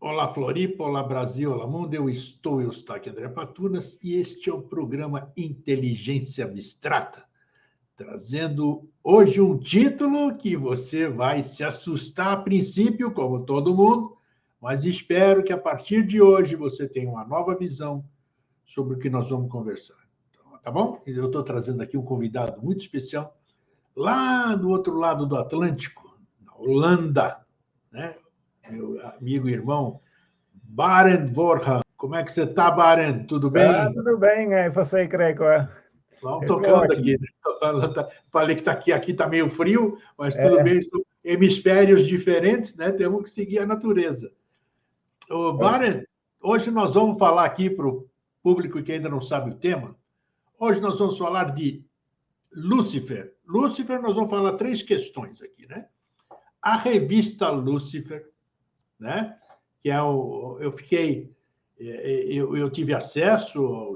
Olá, Floripa, olá, Brasil, olá, mundo. Eu estou aqui, André Patunas, e este é o programa Inteligência Abstrata, trazendo hoje um título que você vai se assustar a princípio, como todo mundo, mas espero que a partir de hoje você tenha uma nova visão sobre o que nós vamos conversar. Então, tá bom? Eu estou trazendo aqui um convidado muito especial, lá do outro lado do Atlântico, na Holanda, né? Meu amigo e irmão Barend Vorha. Como é que você está, Barend? Tudo bem? Tudo bem, você, Gregor? Vamos Eu estou tocando aqui. ótimo. Falei que aqui está meio frio, mas tudo É, bem, são hemisférios diferentes, né? Temos que seguir a natureza. Ô, Barend, hoje nós vamos falar aqui para o público que ainda não sabe o tema. Hoje nós vamos falar de Lúcifer. Lúcifer, nós vamos falar três questões aqui, né? A revista Lúcifer, né? Que é eu fiquei, eu tive acesso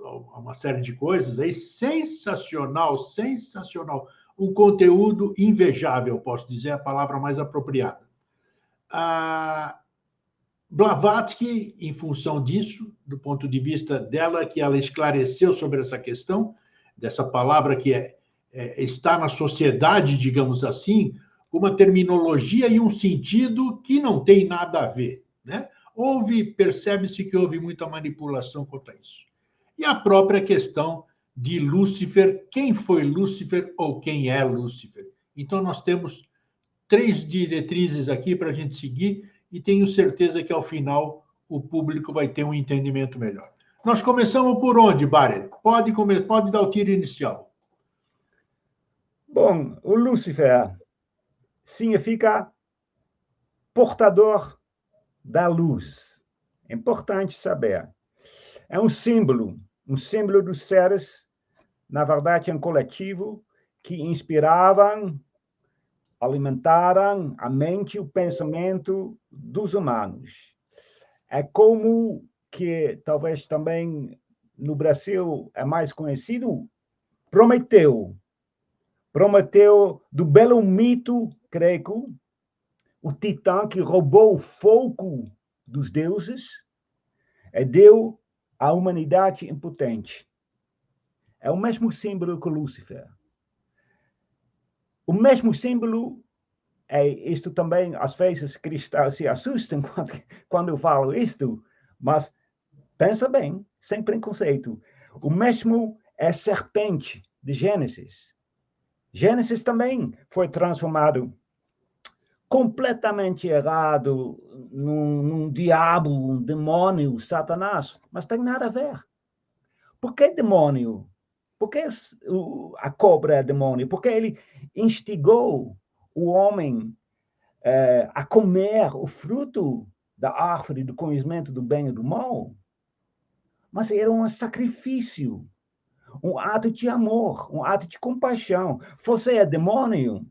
a uma série de coisas aí, sensacional, sensacional, um conteúdo invejável, posso dizer a palavra mais apropriada. A Blavatsky, em função disso, do ponto de vista dela, que ela esclareceu sobre essa questão, dessa palavra que está na sociedade, digamos assim, com uma terminologia e um sentido que não tem nada a ver, né? Percebe-se que houve muita manipulação quanto a isso. E a própria questão de Lúcifer, quem foi Lúcifer ou quem é Lúcifer. Então, nós temos três diretrizes aqui para a gente seguir e tenho certeza que, ao final, o público vai ter um entendimento melhor. Nós começamos por onde, Barret? Pode dar o tiro inicial. Bom, o Lúcifer significa portador da luz. É importante saber. É um símbolo dos seres, na verdade, um coletivo que inspiravam, alimentaram a mente e o pensamento dos humanos. É como que, talvez também no Brasil é mais conhecido, Prometeu do belo mito grego, o titã que roubou o fogo dos deuses e deu à humanidade impotente. É o mesmo símbolo que Lúcifer. O mesmo símbolo isto também, às vezes, cristãos se assustam quando eu falo isto, mas pensa bem, sem preconceito. O mesmo é serpente de Gênesis. Gênesis também foi transformado completamente errado num diabo, um demônio, Satanás, mas tem nada a ver. Por que demônio? Por que a cobra é demônio? Porque ele instigou o homem a comer o fruto da árvore do conhecimento do bem e do mal. Mas era um sacrifício, um ato de amor, um ato de compaixão. Você é demônio?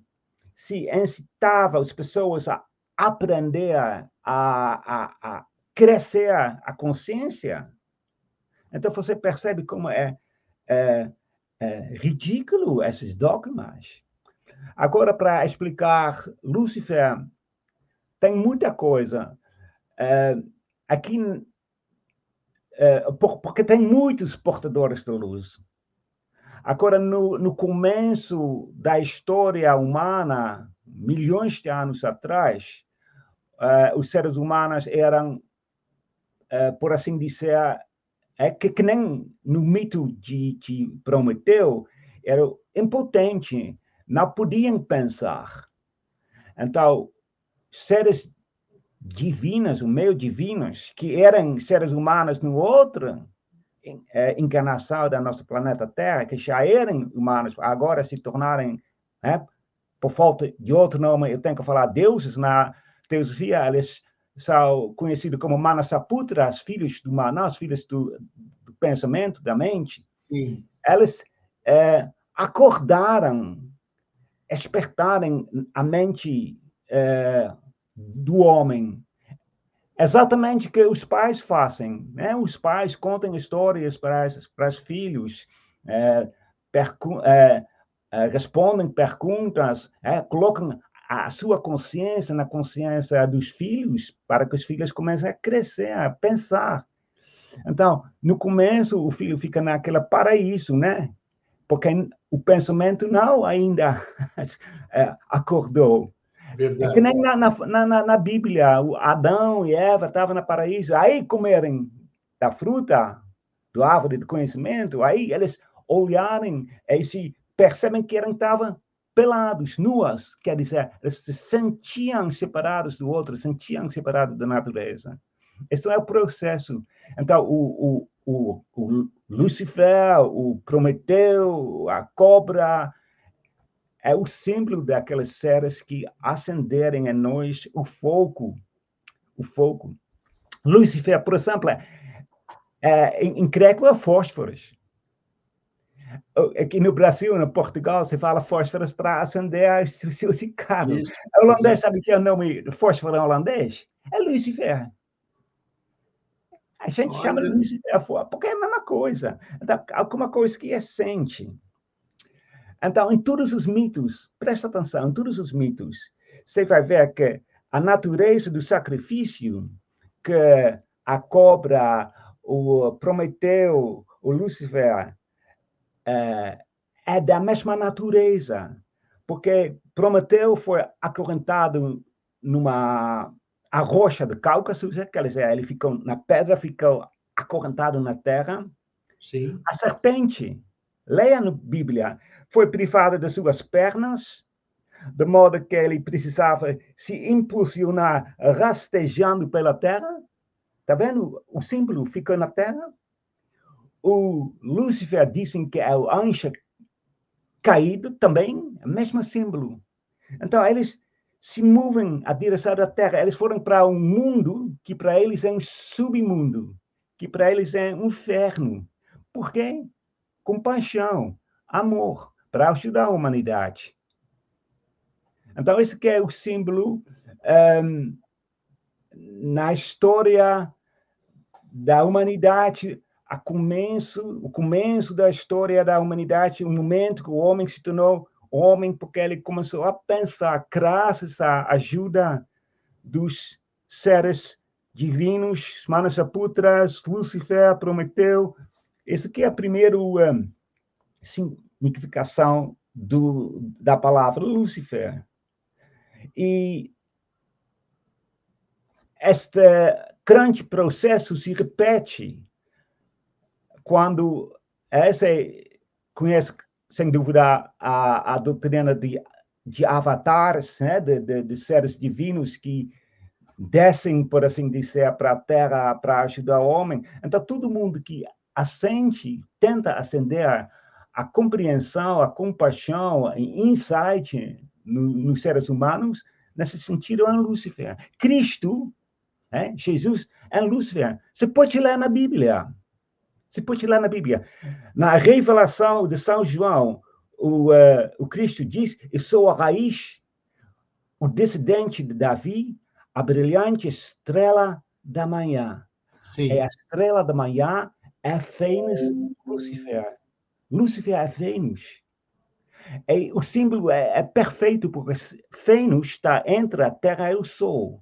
Se incitava as pessoas a aprender a crescer a consciência. Então você percebe como é ridículo esses dogmas. Agora, para explicar Lúcifer, tem muita coisa. Aqui, porque tem muitos portadores da luz. Agora, no começo da história humana, milhões de anos atrás, os seres humanos eram, por assim dizer, que nem no mito de Prometeu, eram impotentes, não podiam pensar. Então, seres divinos, meio divinos, que eram seres humanos no outro encarnação da nossa planeta Terra, que já eram humanos, agora se tornarem, por falta de outro nome, eu tenho que falar deuses. Na teosofia, eles são conhecidos como Manasaputras, filhos do Manas, filhos do pensamento, da mente. Sim. Eles acordaram, despertaram a mente do homem. Exatamente o que os pais fazem, né? Os pais contam histórias para os filhos, respondem perguntas, colocam a sua consciência na consciência dos filhos, para que os filhos comecem a crescer, a pensar. Então, no começo, o filho fica naquele paraíso, né? Porque o pensamento não ainda acordou. Verdade. É que nem na Bíblia, o Adão e Eva estavam no paraíso, aí comerem da fruta, do árvore do conhecimento, aí eles olharem e se percebem que estavam pelados, nuas, quer dizer, eles se sentiam separados do outro, sentiam separados da natureza. Esse é o processo. Então, o Lúcifer, o Prometeu, a cobra, é o símbolo daqueles seres que acenderem em nós o fogo. O fogo. Lúcifer, por exemplo, em grego é fósforos. Aqui no Brasil, no Portugal, se fala fósforos para acender o seu cigarro. Isso, O holandês sabe que é o nome do fósforo holandês? É Lúcifer. A gente chama de Lúcifer porque é a mesma coisa. Então, alguma coisa que é sente. Então, em todos os mitos, presta atenção, em todos os mitos, você vai ver que a natureza do sacrifício, que a cobra, o Prometeu, o Lúcifer, é da mesma natureza. Porque Prometeu foi acorrentado numa a rocha do Cáucaso, quer dizer, ele ficou na pedra, ficou acorrentado na terra. Sim. A serpente, leia na Bíblia, foi privada de suas pernas, de modo que ele precisava se impulsionar rastejando pela terra. Está vendo? O símbolo ficou na terra. O Lúcifer dizem que é o anjo caído também, é o mesmo símbolo. Então, eles se movem à direção da terra. Eles foram para um mundo que para eles é um submundo, que para eles é um inferno. Por quê? Compaixão, amor, para ajudar a humanidade. Então, esse que é o símbolo na história da humanidade, o começo da história da humanidade, o momento que o homem se tornou homem, porque ele começou a pensar, graças à ajuda dos seres divinos, Manasaputras, Lúcifer, Prometeu. Esse aqui é a primeira significação da palavra Lúcifer. E este grande processo se repete quando você conhece, sem dúvida, a doutrina de avatares, né? de seres divinos que descem, por assim dizer, para a Terra para ajudar o homem. Então, todo mundo que tenta ascender a compreensão, a compaixão, a insight nos seres humanos, nesse sentido, é Lúcifer. Cristo, Jesus, é Lúcifer. Você pode ler na Bíblia. Você pode ler na Bíblia. Na revelação de São João, o Cristo diz: eu sou a raiz, o descendente de Davi, a brilhante estrela da manhã. Sim. E a estrela da manhã é Fênix Lúcifer. Lúcifer é Vênus. E o símbolo é perfeito, porque Fênix está entre a Terra e o Sol.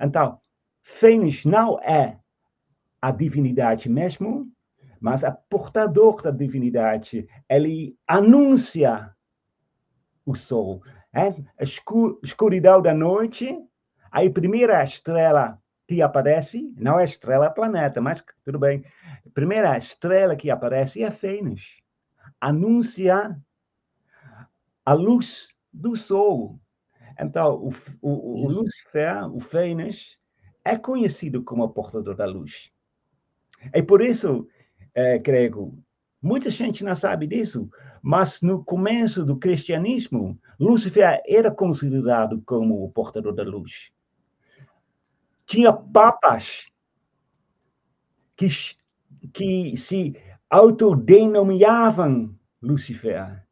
Então, Fênix não é a divindade mesmo, mas é portador da divindade. Ele anuncia o Sol. A escuridão da noite, a primeira estrela que aparece, não é estrela, é planeta, mas tudo bem. A primeira estrela que aparece é Fênix. Anuncia a luz do Sol. Então, o Lúcifer, o Fênix, é conhecido como o portador da luz. E por isso, creio, muita gente não sabe disso, mas no começo do cristianismo, Lúcifer era considerado como o portador da luz. Tinha papas que se autodenominavam Lúcifer.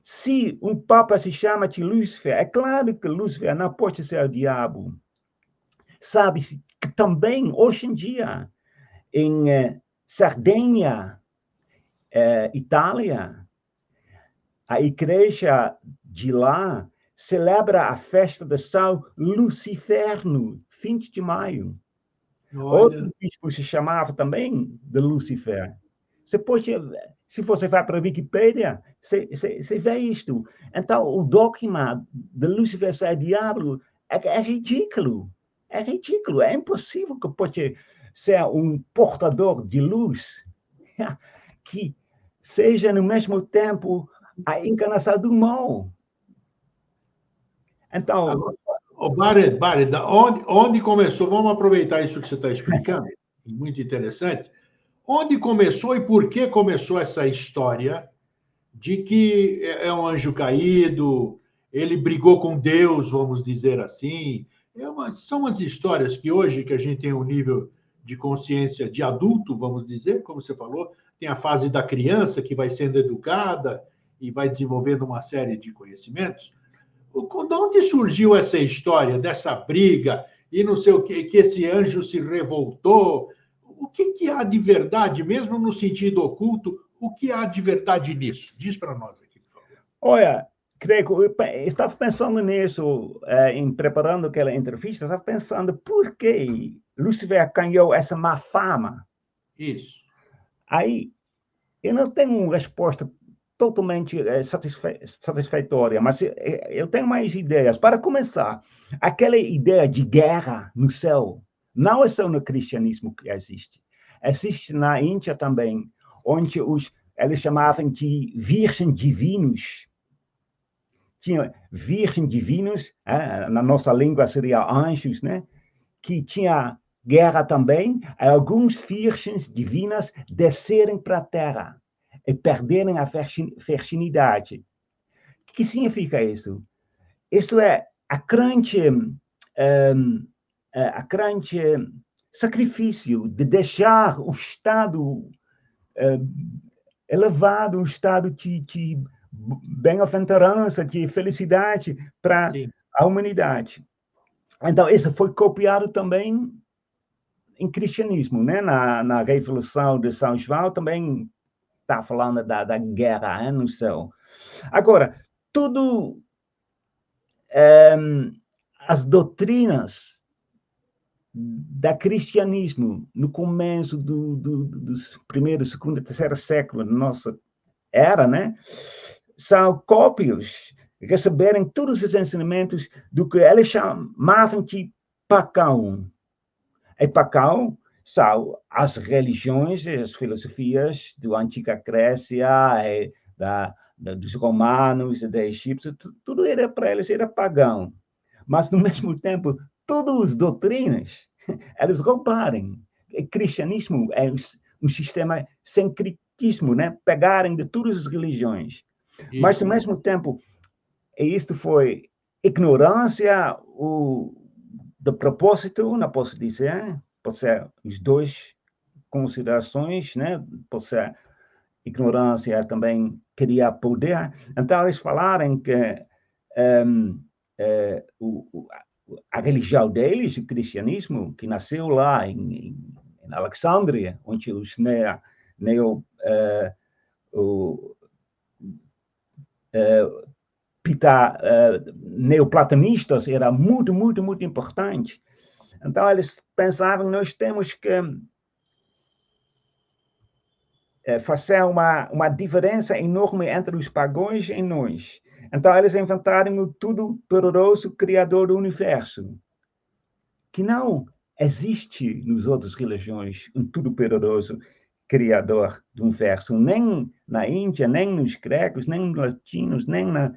Se um papa se chama de Lúcifer, é claro que Lúcifer não pode ser o diabo. Sabe-se que também, hoje em dia, em Sardenha, Itália, a igreja de lá celebra a festa de São Luciferno, 20 de maio. Olha. Outro bispo se chamava também de Lúcifer. Você pode, se você vai para a Wikipédia, você vê isto. Então, o dogma de Lúcifer ser diabo é ridículo. É ridículo. É impossível que pode ser um portador de luz que seja, no mesmo tempo, a encarnação do mal. Então... Barret, onde começou? Vamos aproveitar isso que você está explicando, muito interessante. Onde começou e por que começou essa história de que é um anjo caído, ele brigou com Deus, vamos dizer assim? São as histórias que hoje, que a gente tem um nível de consciência de adulto, vamos dizer, como você falou, tem a fase da criança que vai sendo educada e vai desenvolvendo uma série de conhecimentos. De onde surgiu essa história dessa briga e não sei o que esse anjo se revoltou? O que há de verdade, mesmo no sentido oculto, o que há de verdade nisso? Diz para nós aqui, por favor. Olha, Greco, eu estava pensando nisso, em preparando aquela entrevista, estava pensando por que Lúcifer ganhou essa má fama. Isso. Aí, eu não tenho uma resposta totalmente satisfatória, mas eu tenho mais ideias. Para começar, aquela ideia de guerra no céu não é só no cristianismo que existe. Existe na Índia também, onde eles chamavam de virgens divinos. Tinha virgens divinos, na nossa língua seria anjos, né? Que tinha guerra também, alguns virgens divinas descerem para a terra e perderem a virginidade. O que significa isso? Isto é a grande sacrifício de deixar o estado elevado, o estado de bem-aventurança, de felicidade para a humanidade. Então, isso foi copiado também em cristianismo, né? Na Revolução de São João também está falando da guerra no céu. Agora, tudo as doutrinas do cristianismo no começo dos primeiros, segundo, terceiro século da nossa era, né? São cópias, receberem todos os ensinamentos do que eles chamavam de pagão. E pagão são as religiões e as filosofias da antiga Grécia, dos romanos, da Egito, tudo era para eles era pagão. Mas, no mesmo tempo, todas as doutrinas, eles roubaram. O cristianismo é um sistema sem cristianismo, né? Pegarem de todas as religiões. Isso. Mas, ao mesmo tempo, isto foi ignorância do propósito, não posso dizer, pode ser as duas considerações, né? Pode ser ignorância também queria poder. Então, eles falaram que a religião deles, o cristianismo, que nasceu lá em Alexandria, onde os neoplatonistas era muito, muito, muito importante. Então, eles pensavam, nós temos que fazer uma diferença enorme entre os pagãos e nós. Então, eles inventaram o todo-poderoso Criador do Universo, que não existe nas outras religiões um todo-poderoso Criador do Universo, nem na Índia, nem nos gregos, nem nos latinos, nem na...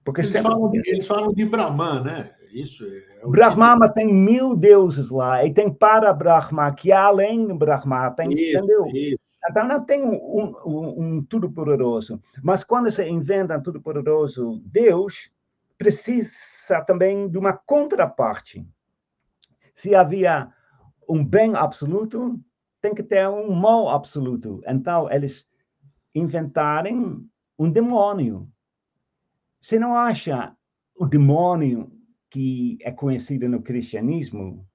Porque eles falam de Brahman, né? Isso Brahma, mas tem 1000 deuses lá, e tem para Brahma, que além do Brahma, tem, entendeu? Isso. Então, não tem um todo-poderoso. Mas quando se inventa um todo-poderoso Deus, precisa também de uma contraparte. Se havia um bem absoluto, tem que ter um mal absoluto. Então, eles inventaram um demônio. Você não acha o demônio que é conhecido no cristianismo,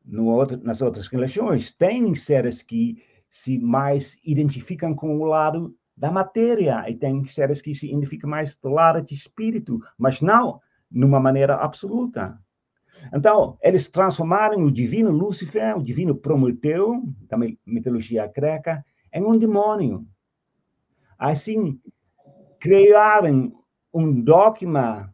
nas outras religiões? Tem seres que se mais identificam com o lado da matéria, e tem seres que se identificam mais do lado de espírito, mas não numa maneira absoluta. Então, eles transformaram o divino Lúcifer, o divino Prometeu, da mitologia greca, em um demônio. Assim, criaram um dogma,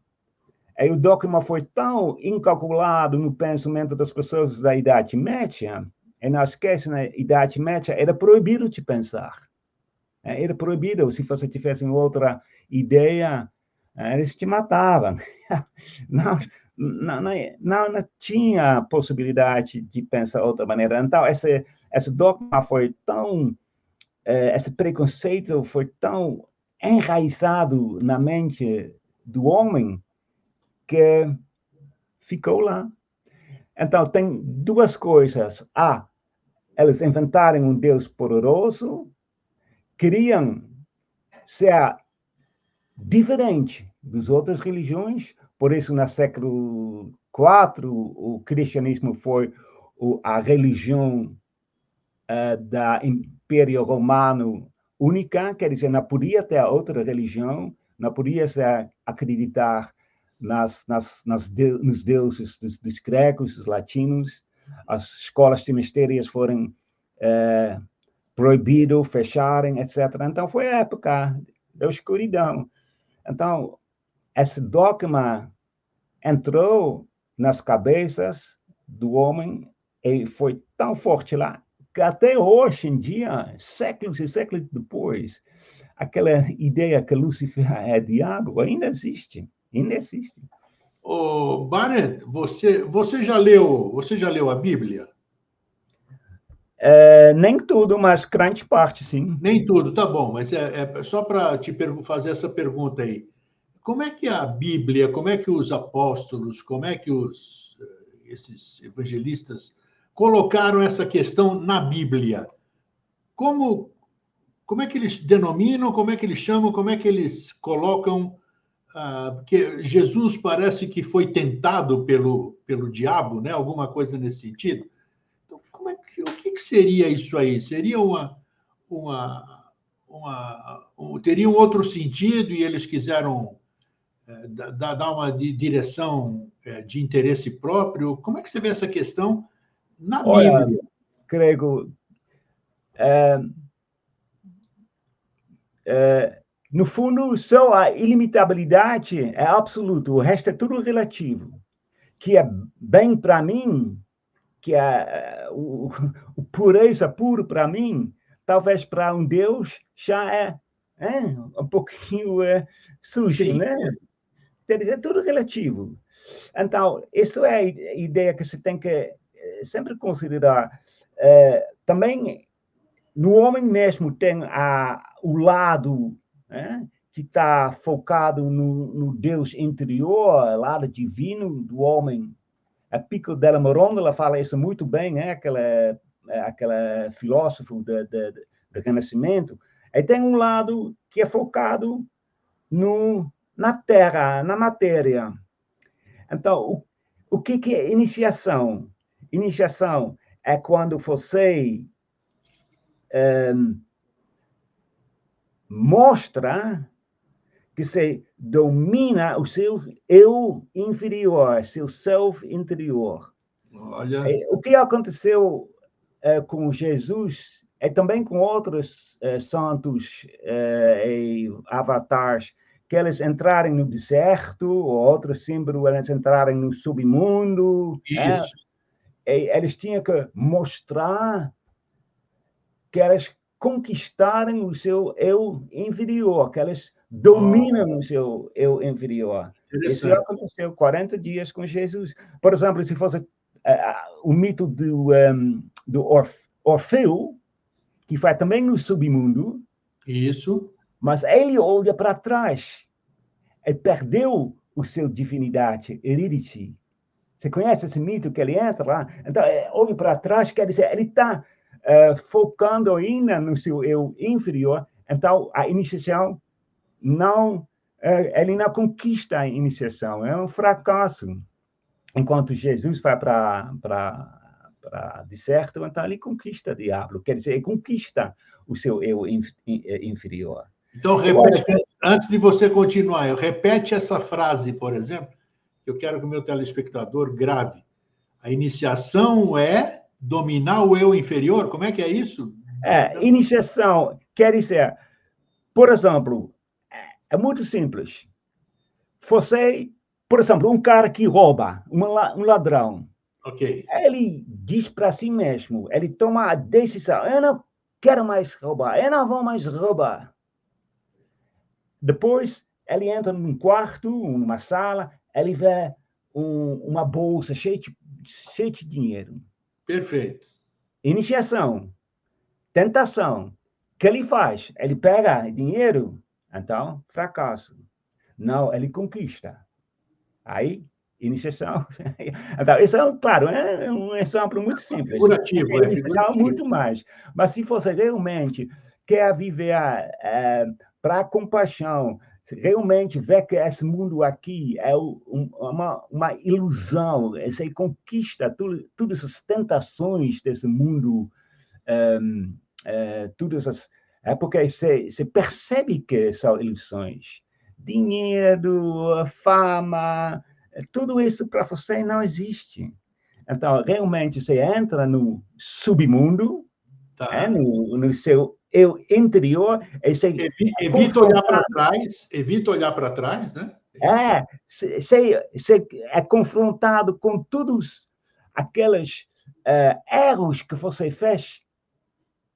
e o dogma foi tão incalculado no pensamento das pessoas da Idade Média, e não esquece, na Idade Média era proibido de pensar. Era proibido, se você tivesse outra ideia, eles te matavam. Não tinha possibilidade de pensar de outra maneira. Então, esse dogma foi tão, esse preconceito foi tão enraizado na mente do homem que ficou lá. Então, tem duas coisas. Eles inventaram um Deus poderoso, queriam ser diferente das outras religiões, por isso, no século IV, o cristianismo foi a religião da Império Romano única, quer dizer, não podia ter outra religião, não podia acreditar nos deuses dos gregos, dos latinos, as escolas de mistérios foram proibidas, fecharam, etc. Então, foi a época da escuridão. Então, esse dogma entrou nas cabeças do homem e foi tão forte lá que até hoje em dia, séculos e séculos depois, aquela ideia que Lúcifer é diabo ainda existe. Ainda existe. Barnett, você já leu a Bíblia? Nem tudo, mas grande parte, sim. Nem tudo, tá bom, mas é só para te fazer essa pergunta aí. Como é que a Bíblia, como é que os apóstolos, como é que esses evangelistas colocaram essa questão na Bíblia? Como é que eles denominam, como é que eles chamam, como é que eles colocam? Porque Jesus parece que foi tentado pelo diabo, né? Alguma coisa nesse sentido. Então, o que seria isso aí? Seria teria um outro sentido e eles quiseram dar uma direção de interesse próprio? Como é que você vê essa questão na Olha, Bíblia? Grego, no fundo, só a ilimitabilidade é absoluta, o resto é tudo relativo. Que é bem para mim, que é o pureza puro para mim, talvez para um Deus já é um pouquinho sujo, Sim. né? É tudo relativo. Então, isso é a ideia que se tem que sempre considerar. Também, no homem mesmo tem o lado que está focado no Deus interior, o lado divino do homem. A Pico della Mirandola fala isso muito bem, né? aquela filósofo do Renascimento. E tem um lado que é focado na terra, na matéria. Então, o que é iniciação? Iniciação é quando você mostra que você domina o seu eu inferior, seu self interior. Olha. O que aconteceu com Jesus e também com outros santos e avatares, que eles entrarem no deserto, ou outro símbolo, eles entrarem no submundo. Isso. Eles tinham que mostrar que eles conquistarem o seu eu inferior, que eles dominam o seu eu inferior. Isso aconteceu 40 dias com Jesus. Por exemplo, se fosse o mito do Orfeu, que foi também no submundo. Isso. Mas ele olha para trás e perdeu a sua divindade, Eurídice. Você conhece esse mito que ele entra lá? Então, olha para trás, quer dizer, ele está focando ainda no seu eu inferior. Então, a iniciação ele não conquista a iniciação, é um fracasso. Enquanto Jesus vai para deserto, então ele conquista o diabo, quer dizer, ele conquista o seu eu inferior. Então, repete, antes de você continuar, repete essa frase, por exemplo, que eu quero que o meu telespectador grave. A iniciação é dominar o eu inferior? Como é que é isso? Iniciação quer dizer, por exemplo, é muito simples. Você, por exemplo, um cara que rouba, um ladrão, Ok. ele diz para si mesmo, ele toma a decisão, eu não quero mais roubar, eu não vou mais roubar. Depois, ele entra num quarto, numa sala, ele vê uma bolsa cheia de dinheiro. Perfeito. Iniciação, tentação. O que ele faz? Ele pega dinheiro, então, fracasso. Não, ele conquista. Aí, iniciação. Então, isso é, claro, é um exemplo muito simples. Figurativo, Iniciação figurativo. muito mais. Mas se você realmente quer viver para compaixão, realmente ver que esse mundo aqui é uma ilusão, você conquista todas as tentações desse mundo, todas as... porque você percebe que são ilusões. Dinheiro, fama, tudo isso para você não existe. Então, realmente, você entra no submundo, Tá. no seu eu interior, e você evita olhar para trás, né? Você é confrontado com todos aqueles erros que você fez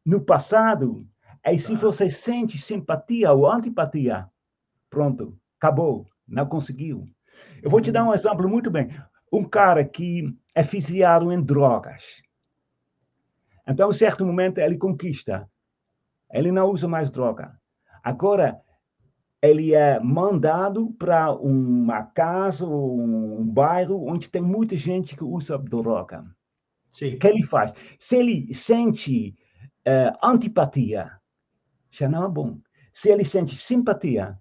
no passado. E se você sente simpatia ou antipatia, pronto, acabou, não conseguiu. Eu vou te dar um exemplo muito bem. Um cara que é viciado em drogas. Então, em certo momento, ele conquista. Ele não usa mais droga. Agora, ele é mandado para uma casa ou um bairro onde tem muita gente que usa droga. Sim. O que ele faz? Se ele sente antipatia, já não é bom. Se ele sente simpatia,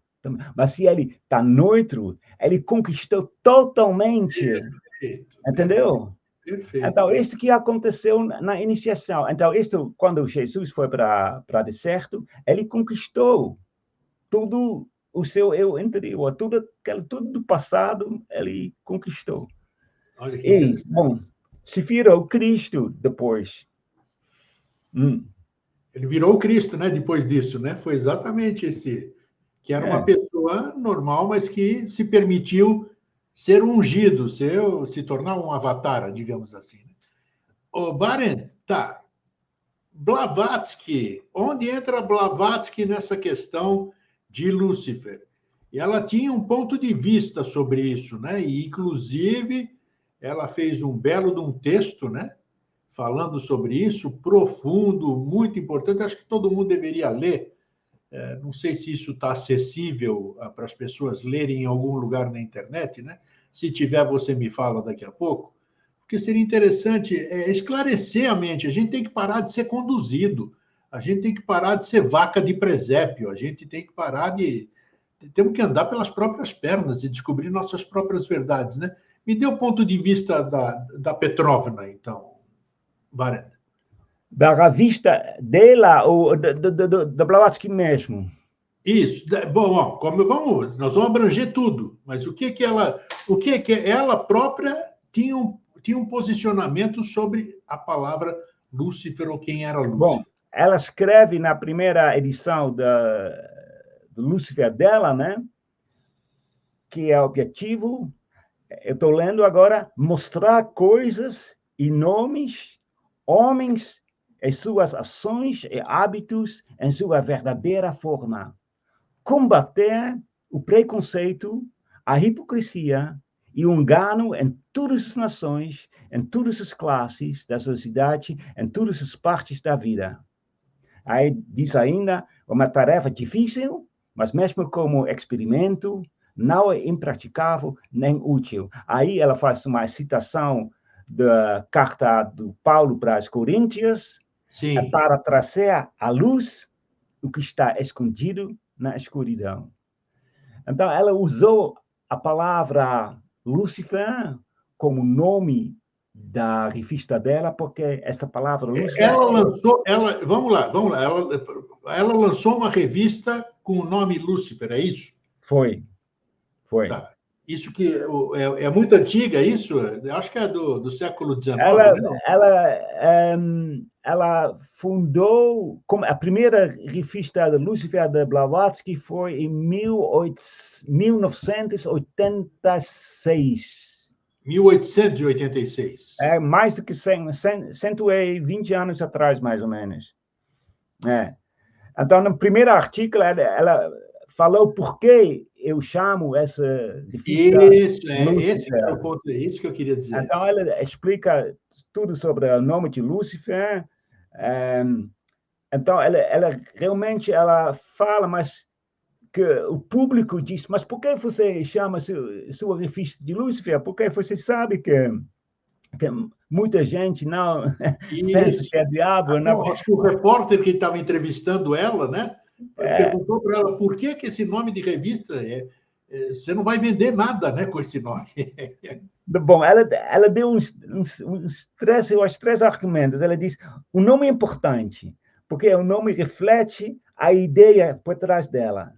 mas se ele está neutro, ele conquistou totalmente. Perfeito. Entendeu? Perfeito. Então, isso que aconteceu na iniciação. Então, isso, quando Jesus foi para o deserto, ele conquistou tudo o seu eu interior, tudo do passado, ele conquistou. Olha que E, interessante. bom, se virou Cristo depois. Ele virou o Cristo, né? Depois disso, né? Foi exatamente esse, que era uma pessoa normal, mas que se permitiu ser ungido, se tornar um avatar, digamos assim. O Baren, tá. Blavatsky, onde entra Blavatsky nessa questão de Lúcifer? E ela tinha um ponto de vista sobre isso, né? E, inclusive, ela fez um belo de um texto, né? Falando sobre isso, profundo, muito importante. Acho que todo mundo deveria ler. Não sei se isso está acessível para as pessoas lerem em algum lugar na internet, né? Se tiver, você me fala daqui a pouco. Porque seria interessante esclarecer a mente. A gente tem que parar de ser conduzido. A gente tem que parar de ser vaca de presépio. A gente tem que parar de... Temos que andar pelas próprias pernas e descobrir nossas próprias verdades, né? Me dê o ponto de vista da Petrovna, então, Varenda. Da revista dela ou da Blavatsky mesmo? Isso. Bom, nós vamos abranger tudo, mas o que ela própria tinha um posicionamento sobre a palavra Lúcifer ou quem era Lúcifer? Bom, ela escreve na primeira edição do Lúcifer dela, né? Que é o objetivo, eu estou lendo agora, mostrar coisas e nomes, homens e suas ações e hábitos em sua verdadeira forma. Combater o preconceito, a hipocrisia e o engano em todas as nações, em todas as classes da sociedade, em todas as partes da vida. Aí diz ainda, uma tarefa difícil, mas mesmo como experimento, não é impraticável nem útil. Aí ela faz uma citação da carta do Paulo para os Coríntios, para trazer à luz o que está escondido na escuridão. Então, ela usou a palavra Lúcifer como nome da revista dela, porque esta palavra Lúcifer... Ela lançou, vamos lá, ela lançou uma revista com o nome Lúcifer, é isso? Foi. Tá. Isso que é muito antiga, isso? Eu acho que é do século XIX, Ela, né? ela fundou, como a primeira revista de Lúcifer de Blavatsky foi em 1986. 1886. É mais do que 120 anos atrás, mais ou menos. É. Então, no primeiro artigo, ela falou por que eu chamo essa revista Esse que era o Lúcifer. ponto, isso que eu queria dizer. Então, ela explica tudo sobre o nome de Lúcifer. Então, ela realmente fala, mas que o público diz, mas por que você chama sua revista de Lúcifer? Porque você sabe que muita gente não pensa que é diabo. Não, acho que o repórter que estava entrevistando ela, né, perguntou para ela por que esse nome de revista você não vai vender nada, né, com esse nome. Bom, ela deu três argumentos. Ela diz, o nome é importante, porque o nome reflete a ideia por trás dela.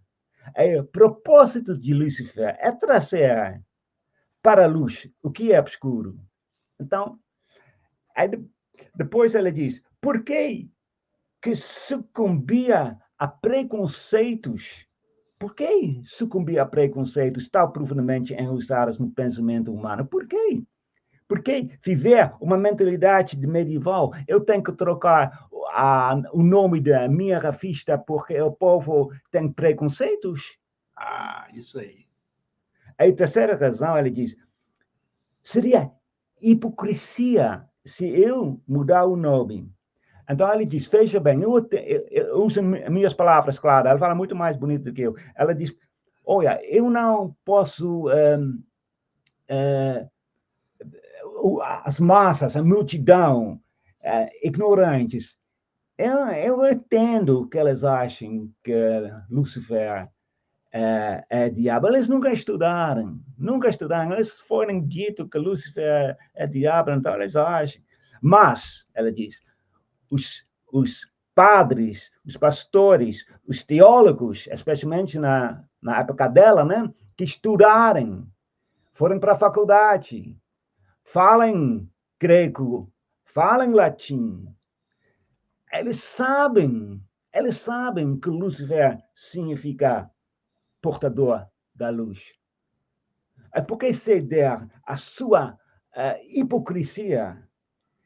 O propósito de Lúcifer é trazer para a luz o que é obscuro. Então, depois ela diz, por que sucumbia a preconceitos? Por que sucumbir a preconceitos tão profundamente enraizados no pensamento humano? Por quê? Porque viver uma mentalidade de medieval, eu tenho que trocar o nome da minha revista porque o povo tem preconceitos? Isso aí. A terceira razão, ele diz, seria hipocrisia se eu mudar o nome. Então, ele diz, veja bem, eu uso minhas palavras, claro, ela fala muito mais bonito do que eu. Ela diz, olha, eu não posso... as massas, a multidão, ignorantes, eu entendo que elas achem que Lúcifer é diabo. Eles nunca estudaram, eles foram dito que Lúcifer é diabo, então eles acham. Mas, ela diz, os padres, os pastores, os teólogos, especialmente na época dela, né, que estudaram, foram para a faculdade, falam grego, falam latim. Eles sabem que Lúcifer significa portador da luz. É porque ceder à sua hipocrisia,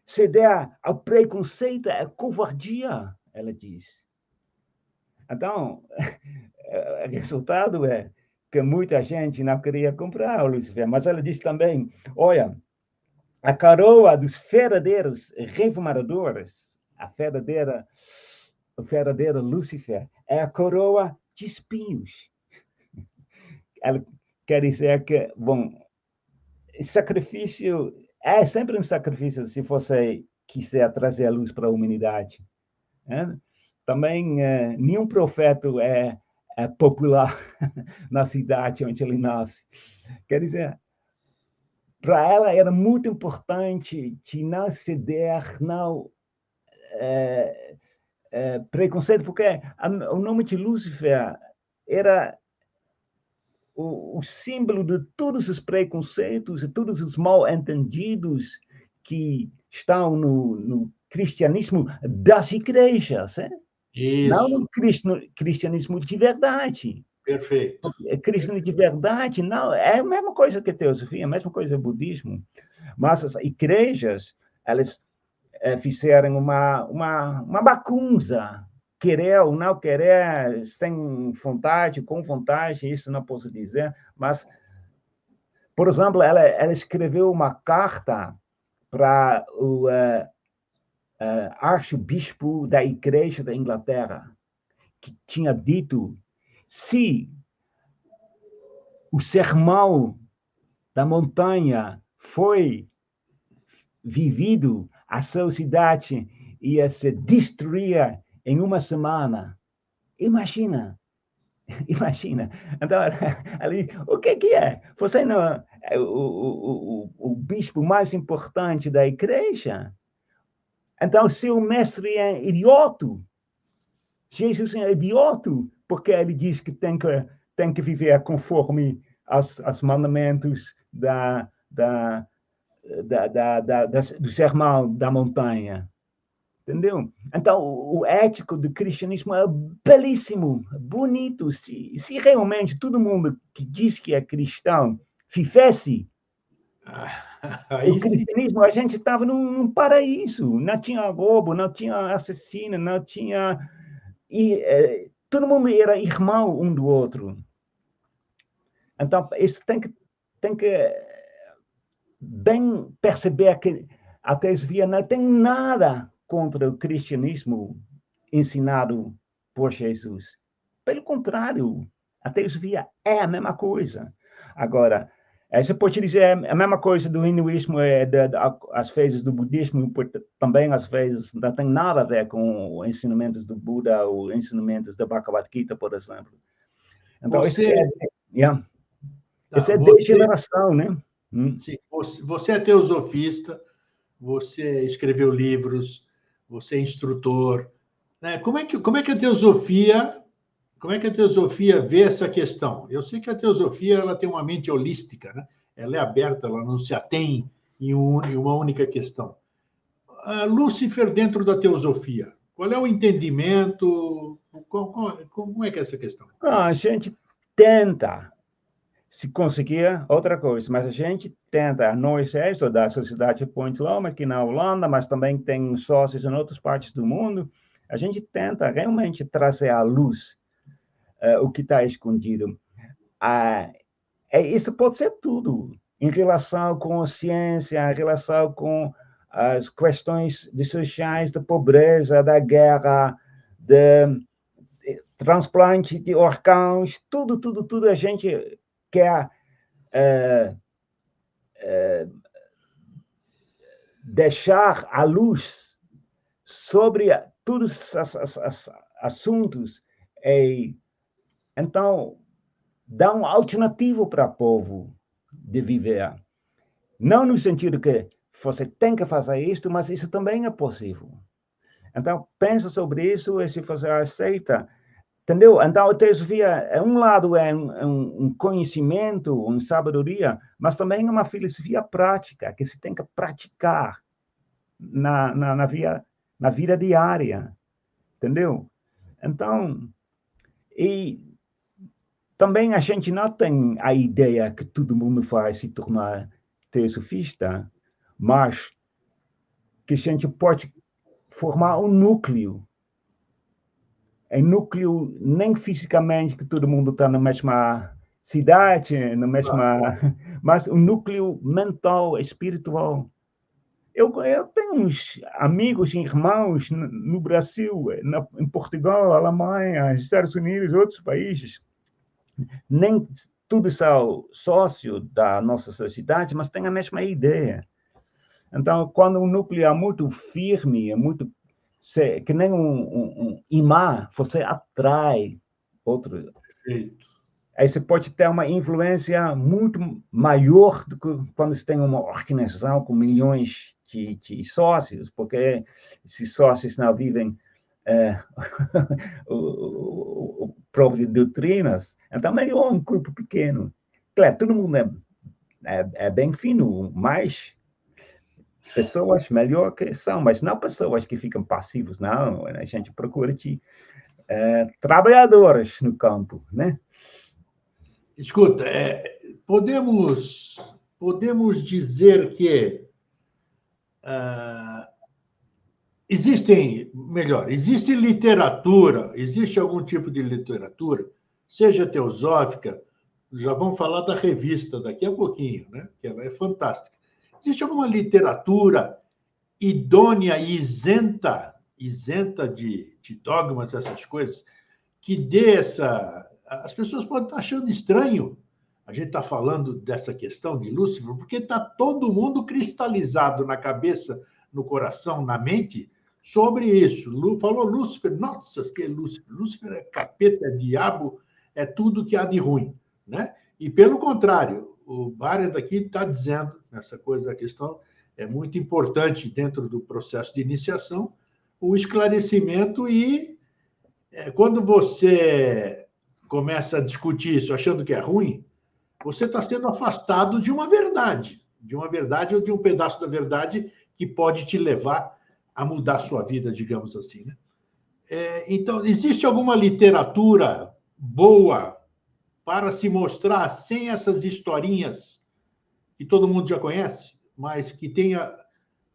ceder ao preconceito é covardia, ela diz. Então, o resultado é que muita gente não queria comprar o Lúcifer, mas ela diz também, olha, a coroa dos verdadeiros reformadores, o verdadeiro Lúcifer, é a coroa de espinhos. Ela quer dizer que, bom, sacrifício é sempre um sacrifício se você quiser trazer a luz para a humanidade. Né? Também, nenhum profeta é popular na cidade onde ele nasce. Quer dizer, para ela era muito importante de não ceder, não preconceito, porque o nome de Lúcifer era o símbolo de todos os preconceitos e todos os mal-entendidos que estão no cristianismo das igrejas, não no cristianismo de verdade. Perfeito. Cristianismo de verdade não é a mesma coisa que a teosofia, a mesma coisa que o budismo. Mas as igrejas, elas fizeram uma bagunça. Querer ou não querer, sem vontade, com vontade, isso não posso dizer. Mas, por exemplo, ela escreveu uma carta para o arcebispo da Igreja da Inglaterra, que tinha dito, se o sermão da montanha foi vivido, a sociedade ia se destruir em uma semana. Imagina, Imagina. Então, ali, o que é? Você não é o bispo mais importante da igreja? Então, seu mestre é idiota. Jesus é idiota, porque ele diz que tem que viver conforme os mandamentos do sermão da montanha. Entendeu? Então, o ético do cristianismo é belíssimo, bonito. Se realmente todo mundo que diz que é cristão vivesse o Aí sim. cristianismo, a gente estava num paraíso. Não tinha roubo, não tinha assassino, não tinha... todo mundo era irmão um do outro. Então, isso tem que bem perceber que a teosofia não tem nada contra o cristianismo ensinado por Jesus. Pelo contrário, a teosofia é a mesma coisa. Agora, você pode dizer a mesma coisa do hinduísmo, às vezes do budismo, também às vezes não tem nada a ver com os ensinamentos do Buda ou ensinamentos da Bhagavad Gita, por exemplo. Então, isso Você, é degeneração, né? sim, você é teosofista, você escreveu livros, você é instrutor, né? Como é que a teosofia vê essa questão? Eu sei que a teosofia ela tem uma mente holística, né? Ela é aberta, ela não se atém em uma única questão. Lúcifer dentro da teosofia, qual é o entendimento? Como é que é essa questão? A gente tenta, se conseguir, outra coisa, mas a gente tenta, nós da Sociedade Point Loma, aqui na Holanda, mas também tem sócios em outras partes do mundo, a gente tenta realmente trazer à luz o que está escondido. Isso pode ser tudo, em relação com a ciência, em relação com as questões sociais da pobreza, da guerra, de transplante de órgãos, tudo a gente quer deixar a luz sobre todos os assuntos e então dá uma alternativa para o povo de viver. Não no sentido que você tem que fazer isso, mas isso também é possível. Então, pensa sobre isso e se você aceita. Entendeu? Então, a teosofia, um lado, é um conhecimento, uma sabedoria, mas também é uma filosofia prática, que se tem que praticar na vida diária. Entendeu? Então, e também a gente não tem a ideia que todo mundo vai se tornar teosofista, mas que a gente pode formar um núcleo nem fisicamente que todo mundo está na mesma cidade, mas um núcleo mental, espiritual. Eu tenho uns amigos e irmãos no Brasil, em Portugal, Alemanha, Estados Unidos, outros países. Nem todos são sócios da nossa sociedade, mas têm a mesma ideia. Então, quando um núcleo é muito firme, é muito que nem um imã, você atrai outro. Perfeito. Aí você pode ter uma influência muito maior do que quando você tem uma organização com milhões de sócios, porque esses sócios não vivem o próprio doutrinas. Então, melhor um grupo pequeno. Claro, todo mundo é bem fino, mas pessoas melhor que são, mas não pessoas que ficam passivos, não. A gente procura trabalhadores no campo, né? Escuta, podemos dizer que existe literatura, existe algum tipo de literatura, seja teosófica, já vamos falar da revista daqui a pouquinho, né? Que ela é fantástica. Existe alguma literatura idônea e isenta de dogmas, essas coisas, que dê essa... As pessoas podem estar achando estranho a gente está falando dessa questão de Lúcifer, porque está todo mundo cristalizado na cabeça, no coração, na mente, sobre isso. Falou Lúcifer, nossa, que é Lúcifer? Lúcifer é capeta, é diabo, é tudo que há de ruim, né? E, pelo contrário, o Barrett aqui está dizendo, nessa coisa, a questão é muito importante dentro do processo de iniciação, o esclarecimento e quando você começa a discutir isso achando que é ruim, você está sendo afastado de uma verdade ou de um pedaço da verdade que pode te levar a mudar a sua vida, digamos assim, né? Então, existe alguma literatura boa para se mostrar sem essas historinhas que todo mundo já conhece, mas que tenha...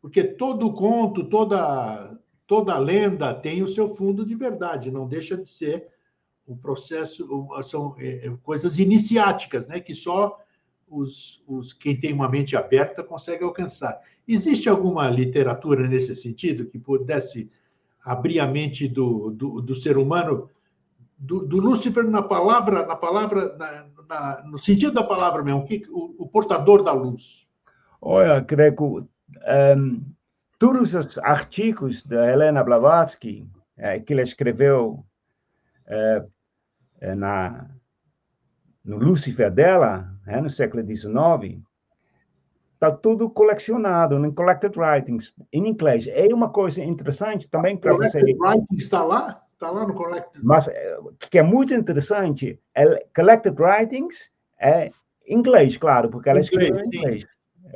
Porque todo conto, toda lenda tem o seu fundo de verdade, não deixa de ser um processo, são coisas iniciáticas, né, que só quem tem uma mente aberta consegue alcançar. Existe alguma literatura nesse sentido que pudesse abrir a mente do ser humano, do Lúcifer no sentido da palavra mesmo, o portador da luz? Olha, Greco, todos os artigos da Helena Blavatsky, que ela escreveu no Lúcifer dela, no século XIX, está tudo colecionado em Collected Writings, em inglês. É uma coisa interessante também para você... Collected Writings está lá? Está lá no Collected... Mas o que é muito interessante, Collected Writings é inglês, claro, porque ela escreveu em inglês.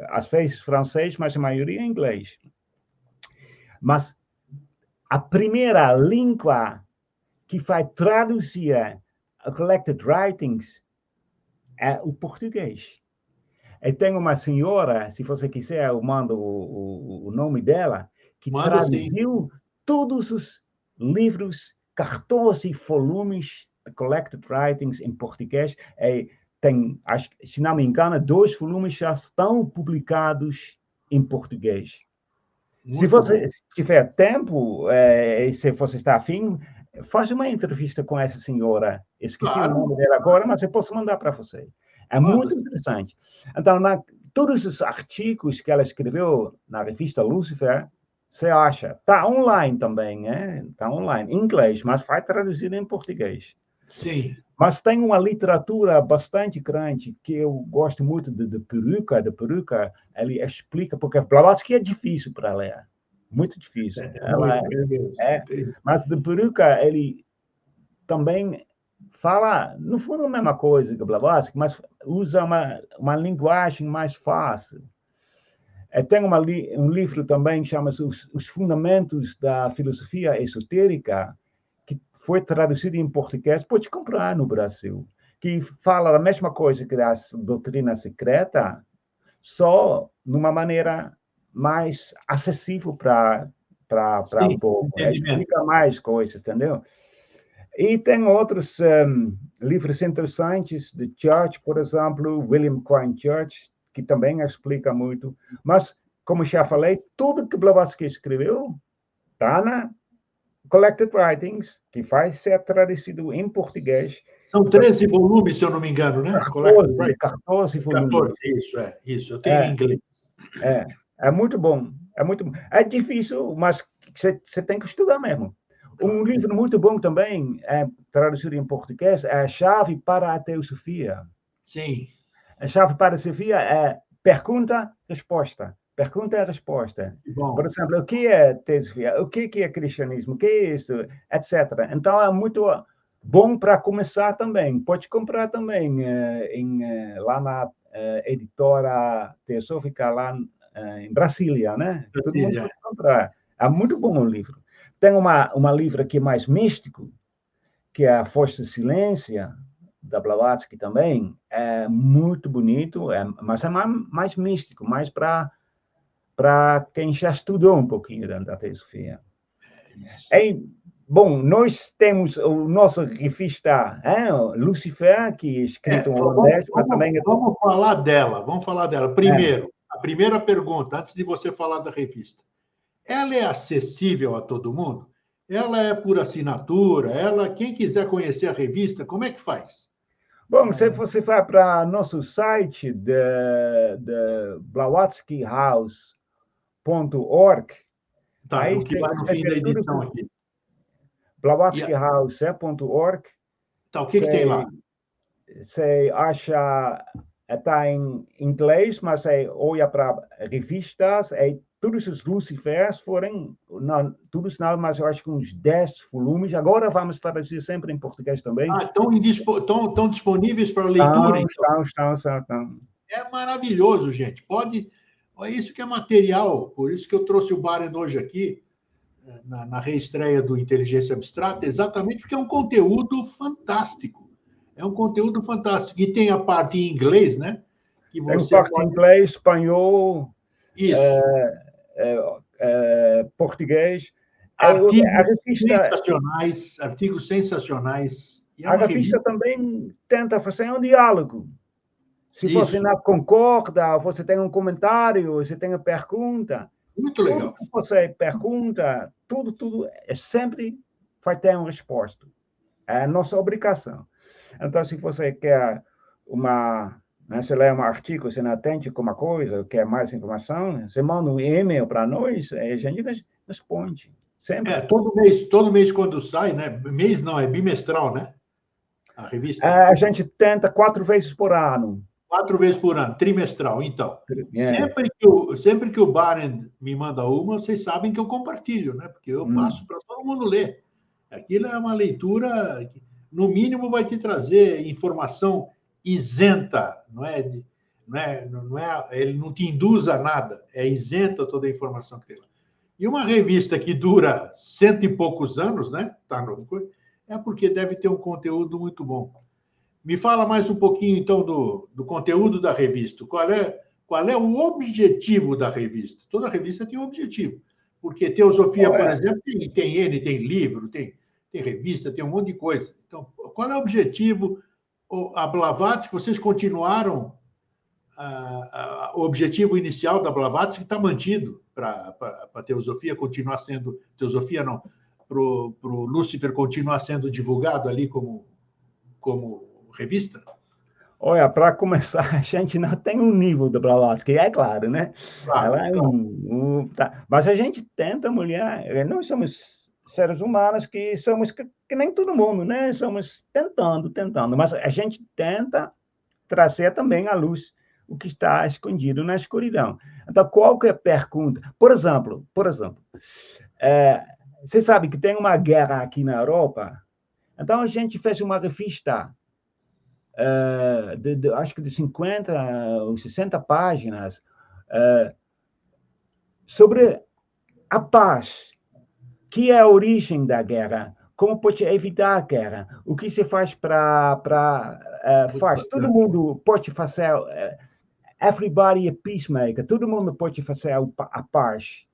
Às vezes francês, mas a maioria em inglês. Mas a primeira língua que vai traduzir a Collected Writings é o português. E tem uma senhora, se você quiser, eu mando o nome dela, que traduziu todos os livros, 14 volumes de Collected Writings em português. E tem, se não me engano, 2 volumes já estão publicados em português. Muito se você tiver tempo, se você está afim, faz uma entrevista com essa senhora. Esqueci o nome dela agora, mas eu posso mandar para você. É muito interessante. Então, todos os artigos que ela escreveu na revista Lúcifer, você acha. Está online também, né? Está online, em inglês, mas vai traduzido em português. Sim. Mas tem uma literatura bastante grande que eu gosto muito de Peruca. De Peruca, ele explica, porque Blavatsky é difícil para ler. Muito difícil. Mas de Peruca, ele também fala, no fundo, a mesma coisa que Blavatsky, mas usa uma linguagem mais fácil. Tem um livro também que chama-se Os Fundamentos da Filosofia Esotérica, que foi traduzido em português, pode comprar no Brasil, que fala a mesma coisa que as doutrinas secretas, só de uma maneira mais acessível para o povo. Explica mais coisas, entendeu? E tem outros livros interessantes de Church, por exemplo, William Quine Church, que também explica muito. Mas, como já falei, tudo que Blavatsky escreveu está na Collected Writings, que vai ser traduzido em português. São 13 volumes, se eu não me engano, né? 14 volumes. Isso. Eu tenho em inglês. É muito bom. É difícil, mas você tem que estudar mesmo. Um livro muito bom também, traduzido em português, é A Chave para a Teosofia. Sim. A chave para a teosofia é pergunta-resposta. Pergunta e resposta. Bom. Por exemplo, o que é teosofia? O que é cristianismo? O que é isso? Etc. Então, é muito bom para começar também. Pode comprar também lá na editora teosófica, lá em Brasília, né? Todo mundo pode comprar. É muito bom o livro. Tem uma livro que é mais místico, que é A Força de Silêncio, da Blavatsky também. É muito bonito, mas é mais místico, mais para quem já estudou um pouquinho da teosofia. Bom, nós temos o nosso revista, Lúcifer, que é escrito em holandês, mas também... Vamos falar dela. Primeiro, a primeira pergunta, antes de você falar da revista. Ela é acessível a todo mundo? Ela é por assinatura? Quem quiser conhecer a revista, como é que faz? Bom, se você vai para nosso site de blavatskyhouse.org, o que vai no fim da edição aqui. blavatskyhouse.org, Tá, o que tem lá? Você acha, está em inglês, mas olha para revistas, todos os Lucifers foram, não, todos não, mas eu acho que uns 10 volumes. Agora vamos traduzir sempre em português também. Estão disponíveis para leitura? Estão. É maravilhoso, gente. Pode... Isso que é material, por isso que eu trouxe o Baren hoje aqui, na reestreia do Inteligência Abstrata, exatamente porque é um conteúdo fantástico. É um conteúdo fantástico. E tem a parte em inglês, né? Que você tem parte em inglês, espanhol, português. Artigos sensacionais. E a revista também tenta fazer um diálogo. Se você não concorda, você tem um comentário, você tem uma pergunta. Muito legal. Tudo que você pergunta, tudo sempre vai ter uma resposta. É a nossa obrigação. Então, se você quer você lê um artigo, você não atende com uma coisa, quer mais informação, você manda um e-mail para nós, a gente responde. Sempre. Todo mês quando sai, né? Mês não, é bimestral, né? A revista. A gente tenta 4 vezes por ano. 4 vezes por ano, trimestral. Então, sempre que o Baren me manda uma, vocês sabem que eu compartilho, né? Porque eu passo para todo mundo ler. Aquilo é uma leitura que, no mínimo, vai te trazer informação isenta, ele não te induz a nada, é isenta toda a informação que tem lá. E uma revista que dura 100 e poucos anos, né? É porque deve ter um conteúdo muito bom. Me fala mais um pouquinho, então, do conteúdo da revista. Qual é o objetivo da revista? Toda revista tem um objetivo. Porque Teosofia, por exemplo, tem livro, tem revista, tem um monte de coisa. Então, qual é o objetivo? A Blavatsky, vocês continuaram o objetivo inicial da Blavatsky está mantido para a Teosofia continuar sendo... Teosofia não, para o Lúcifer continuar sendo divulgado ali como revista? Olha, para começar, a gente não tem um nível da Blavatsky, é claro, né? Claro, ela tá. Mas a gente tenta, mulher, nós somos seres humanos que somos que nem todo mundo, né? Somos tentando, mas a gente tenta trazer também à luz o que está escondido na escuridão. Então, qualquer pergunta... Por exemplo, você sabe que tem uma guerra aqui na Europa, então a gente fez uma revista acho que de 50 ou 60 páginas sobre a paz, que é a origem da guerra, como pode evitar a guerra, o que se faz faz. Todo mundo pode fazer, everybody a peacemaker, todo mundo pode fazer a paz.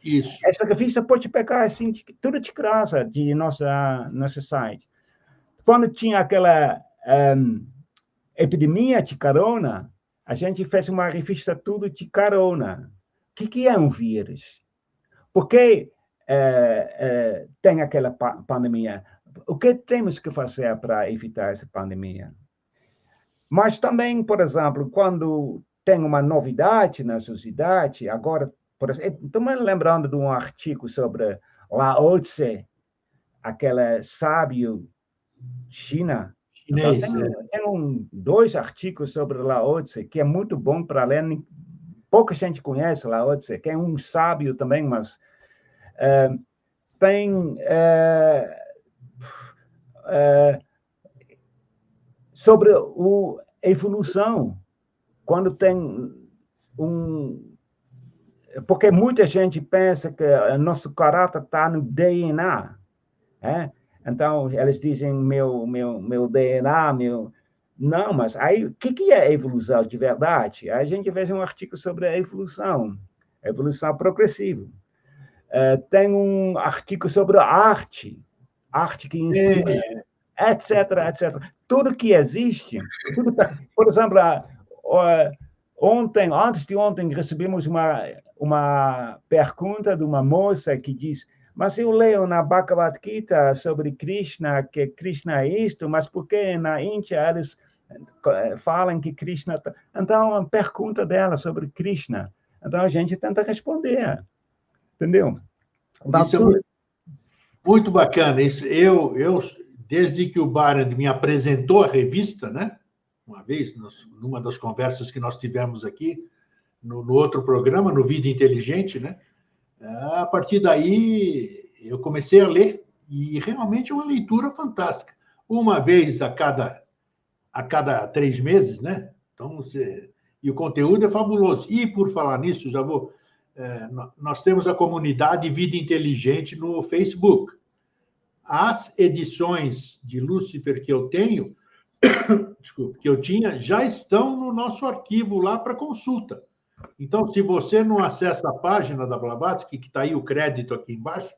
Isso. Essa revista pode pegar assim, tudo de graça de nosso site. Quando tinha aquela epidemia de corona, a gente fez uma revista tudo de corona. O que é um vírus? Por que tem aquela pandemia? O que temos que fazer para evitar essa pandemia? Mas também, por exemplo, quando tem uma novidade na sociedade, agora, por exemplo, estou me lembrando de um artigo sobre Lao Tse, aquele sábio chinês. Então, tem 2 artigos sobre Lao Tse, que é muito bom para ler. Pouca gente conhece Lao Tse, que é um sábio também, mas tem sobre a evolução, quando tem porque muita gente pensa que o nosso caráter está no DNA, Então, eles dizem meu DNA, Não, mas aí, o que é evolução de verdade? A gente vê um artigo sobre a evolução progressiva. Tem um artigo sobre a arte que ensina, etc. Tudo que existe. Por exemplo, antes de ontem, recebemos uma pergunta de uma moça que diz: mas eu leio na Bhagavad Gita sobre Krishna, que Krishna é isto, mas por que na Índia eles falam que Krishna... Então, a pergunta dela sobre Krishna. Então, a gente tenta responder. Entendeu? Isso é muito bacana. Eu desde que o Barend me apresentou a revista, né? Uma vez, numa das conversas que nós tivemos aqui, no outro programa, no Vida Inteligente, né? A partir daí, eu comecei a ler, e realmente é uma leitura fantástica. Uma vez a cada 3 meses, né? Então, e o conteúdo é fabuloso. E, por falar nisso, já vou... nós temos a comunidade Vida Inteligente no Facebook. As edições de Lúcifer que eu tenho, desculpa, que eu tinha, já estão no nosso arquivo lá para consulta. Então, se você não acessa a página da Blavatsky, que está aí o crédito aqui embaixo,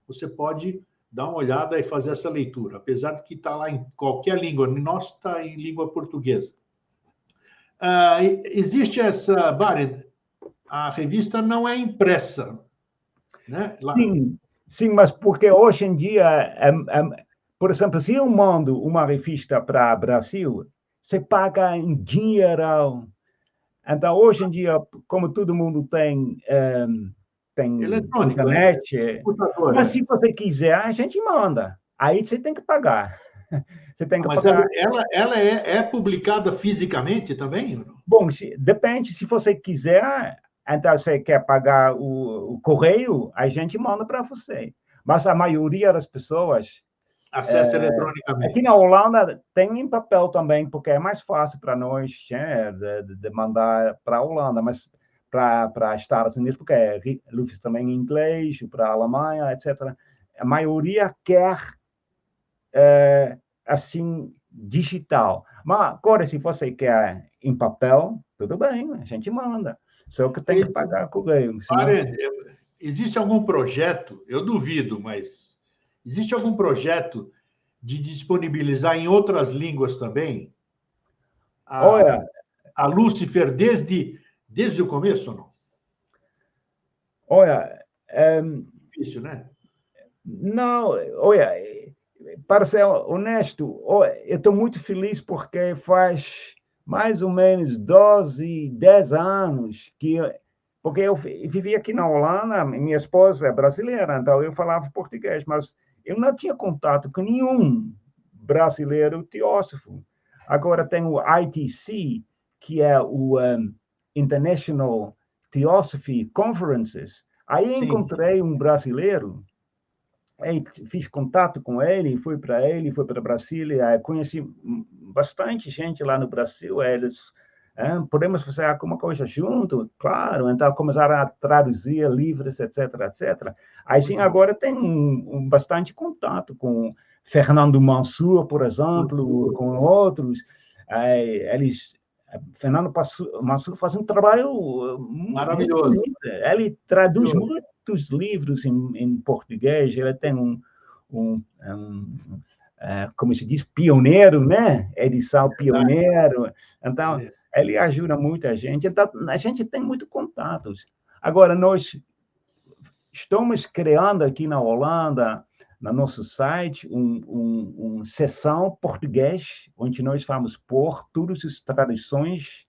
você pode dar uma olhada e fazer essa leitura, apesar de que está lá em qualquer língua. Nosso está em língua portuguesa. Existe essa... Barend, a revista não é impressa, né? Lá. Sim, mas porque hoje em dia, por exemplo, se eu mando uma revista para o Brasil, você paga em dinheiro. Então, hoje em dia, como todo mundo tem internet, mas se você quiser, a gente manda. Aí você tem que pagar. Você tem que pagar. Ela é publicada fisicamente também? Bom, depende. Se você quiser, então você quer pagar o correio, a gente manda para você. Mas a maioria das pessoas... acessa eletronicamente. Aqui na Holanda tem em papel também, porque é mais fácil para nós de mandar para a Holanda, mas para Estados Unidos, porque é também em inglês, para a Alemanha, etc. A maioria quer assim, digital. Mas agora, se você quer em papel, tudo bem, a gente manda. Só que tem que pagar correio. Senão... Existe algum projeto, eu duvido, mas existe algum projeto de disponibilizar em outras línguas também a Lúcifer desde o começo ou não? Olha, difícil, né? Não, olha, para ser honesto, eu estou muito feliz porque faz mais ou menos 10 anos porque eu vivi aqui na Holanda, minha esposa é brasileira, então eu falava português, mas eu não tinha contato com nenhum brasileiro teósofo. Agora tem o ITC, que é o International Theosophy Conferences. Aí encontrei um brasileiro, fiz contato com ele, fui para Brasília, conheci bastante gente lá no Brasil, eles... podemos fazer alguma coisa junto? Claro. Então, começaram a traduzir livros, etc, etc. Aí, sim, agora tem bastante contato com Fernando Mansur, por exemplo, com outros. Fernando Mansur faz um trabalho maravilhoso. Muito, ele traduz muitos livros em português, ele tem como se diz, pioneiro, né? Edição pioneiro. Então, ele ajuda muita gente. Então, a gente tem muitos contatos. Agora, nós estamos criando aqui na Holanda, no nosso site, uma seção português, onde nós vamos pôr todas as traduções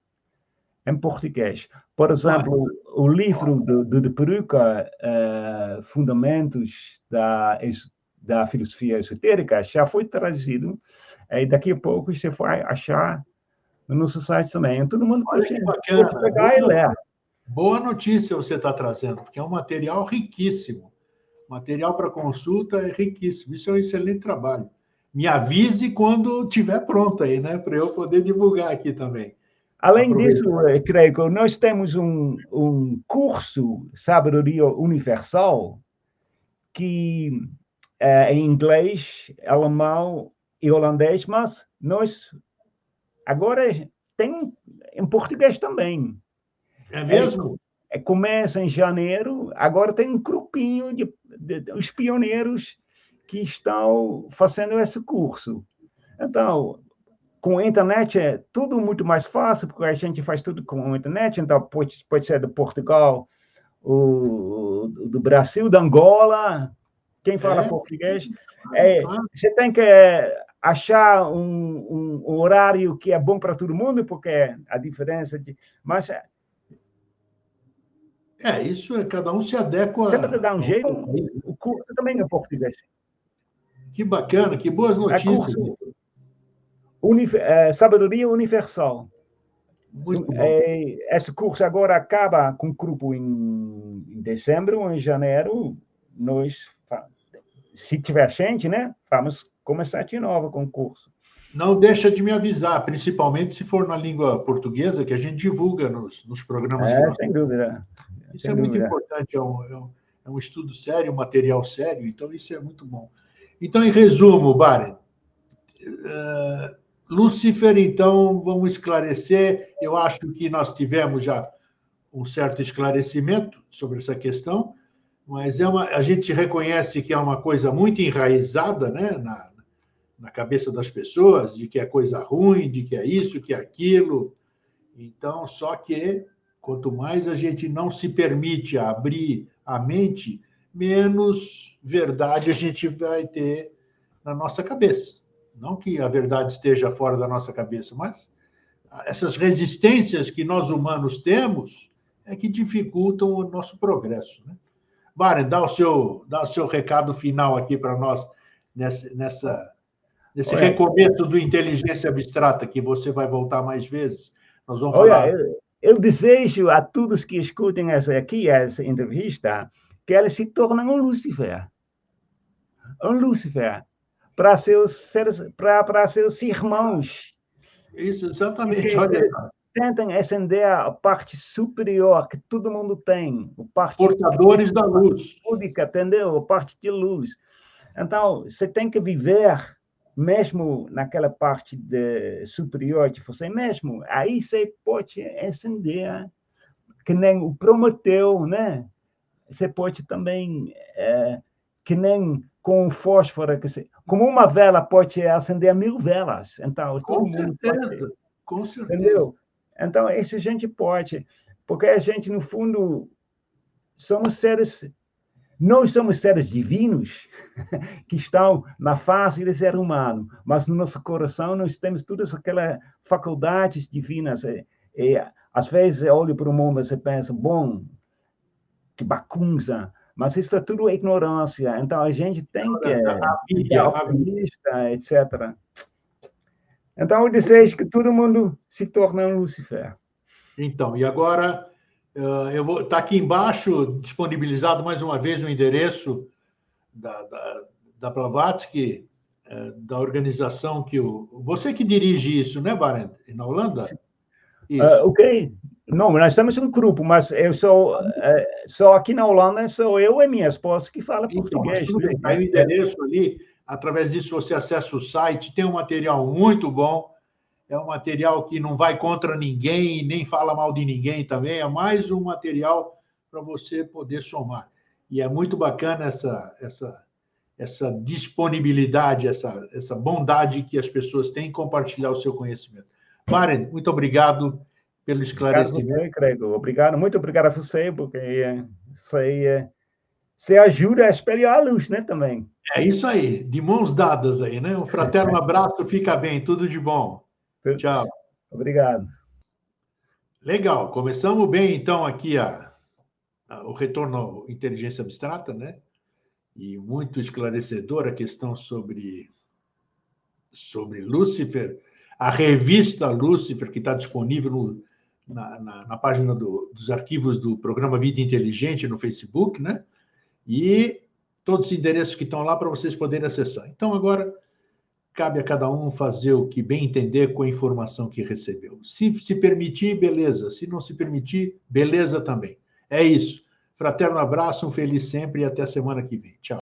em português. Por exemplo, o livro de Peruca, Fundamentos da Filosofia Esotérica, já foi traduzido, e daqui a pouco você vai achar no nosso site também. Todo mundo pode pegar e ler. Boa notícia você está trazendo, porque é um material riquíssimo. Material para consulta é riquíssimo. Isso é um excelente trabalho. Me avise quando estiver pronto aí, né? Para eu poder divulgar aqui também. Além disso, creio que nós temos um curso Sabedoria Universal que é em inglês, alemão e holandês, mas nós agora tem em português também. É mesmo? Começa em janeiro, agora tem um grupinho de os pioneiros que estão fazendo esse curso. Então, com a internet é tudo muito mais fácil, porque a gente faz tudo com a internet, então pode ser de Portugal, do Brasil, da Angola, quem fala português. Você tem que achar um horário que é bom para todo mundo, porque a diferença de... Mas isso é, cada um se adequa... Sempre dá um jeito, o curso também é português. Que bacana, que boas notícias. Curso Sabedoria Universal. Muito bom. Esse curso agora acaba com o grupo em dezembro ou em janeiro. Nós, se tiver gente, né, vamos começar de novo com o curso. Não deixa de me avisar, principalmente se for na língua portuguesa, que a gente divulga nos programas que nós sem dúvida. Isso é muito importante, é um estudo sério, um material sério, então isso é muito bom. Então, em resumo, Baren, Lúcifer, então, vamos esclarecer. Eu acho que nós tivemos já um certo esclarecimento sobre essa questão, mas a gente reconhece que é uma coisa muito enraizada, né, na cabeça das pessoas, de que é coisa ruim, de que é isso, que é aquilo. Então, só que quanto mais a gente não se permite abrir a mente, menos verdade a gente vai ter na nossa cabeça. Não que a verdade esteja fora da nossa cabeça, mas essas resistências que nós humanos temos é que dificultam o nosso progresso, né? Baren, dá o seu recado final aqui para nós nesse recomeço do inteligência abstrata, que você vai voltar mais vezes. Nós vamos falar... Eu desejo a todos que escutem essa entrevista que eles se tornem um Lúcifer. Um Lúcifer para seus irmãos. Isso, exatamente. Olha, tentem acender a parte superior que todo mundo tem. Portadores da luz. Pública, entendeu? A parte de luz. Então, você tem que viver mesmo naquela parte superior de você mesmo. Aí você pode acender, que nem o Prometeu, né? Você pode também, que nem com o fósforo, como uma vela pode acender 1000 velas. Então, todo mundo pode. Com certeza. Entendeu? Então, isso a gente pode, porque a gente, no fundo, nós somos seres divinos que estão na face do ser humano, mas no nosso coração nós temos todas aquelas faculdades divinas. E às vezes eu olho para o mundo e penso, bom, que bagunça, mas isso é tudo ignorância. Então a gente tem que ser optimista, etc. Então eu desejo que todo mundo se torne um Lúcifer. Então, e agora eu vou estar aqui embaixo disponibilizado mais uma vez o endereço da Blavatsky, da organização que você que dirige isso, né, Baren, na Holanda? Isso. Ok. Não, nós estamos um grupo, mas eu só aqui na Holanda sou eu e minha esposa que fala português. Tudo bem. Aí o endereço ali, através disso você acessa o site, tem um material muito bom, é um material que não vai contra ninguém, nem fala mal de ninguém também, é mais um material para você poder somar. E é muito bacana essa disponibilidade, essa bondade que as pessoas têm em compartilhar o seu conhecimento. Baren, muito obrigado pelo esclarecimento. Obrigado, muito obrigado a você, porque você ajuda a espelhar a luz, né, também. É isso aí, de mãos dadas aí, né? Um fraterno abraço, fica bem, tudo de bom. Tchau. Obrigado. Legal, começamos bem, então, aqui o retorno à inteligência abstrata, né? E muito esclarecedor a questão sobre Lúcifer, a revista Lúcifer, que está disponível na página dos arquivos do programa Vida Inteligente no Facebook, né? E todos os endereços que estão lá para vocês poderem acessar. Então, agora, cabe a cada um fazer o que bem entender com a informação que recebeu. Se permitir, beleza. Se não se permitir, beleza também. É isso. Fraterno abraço, um feliz sempre e até a semana que vem. Tchau.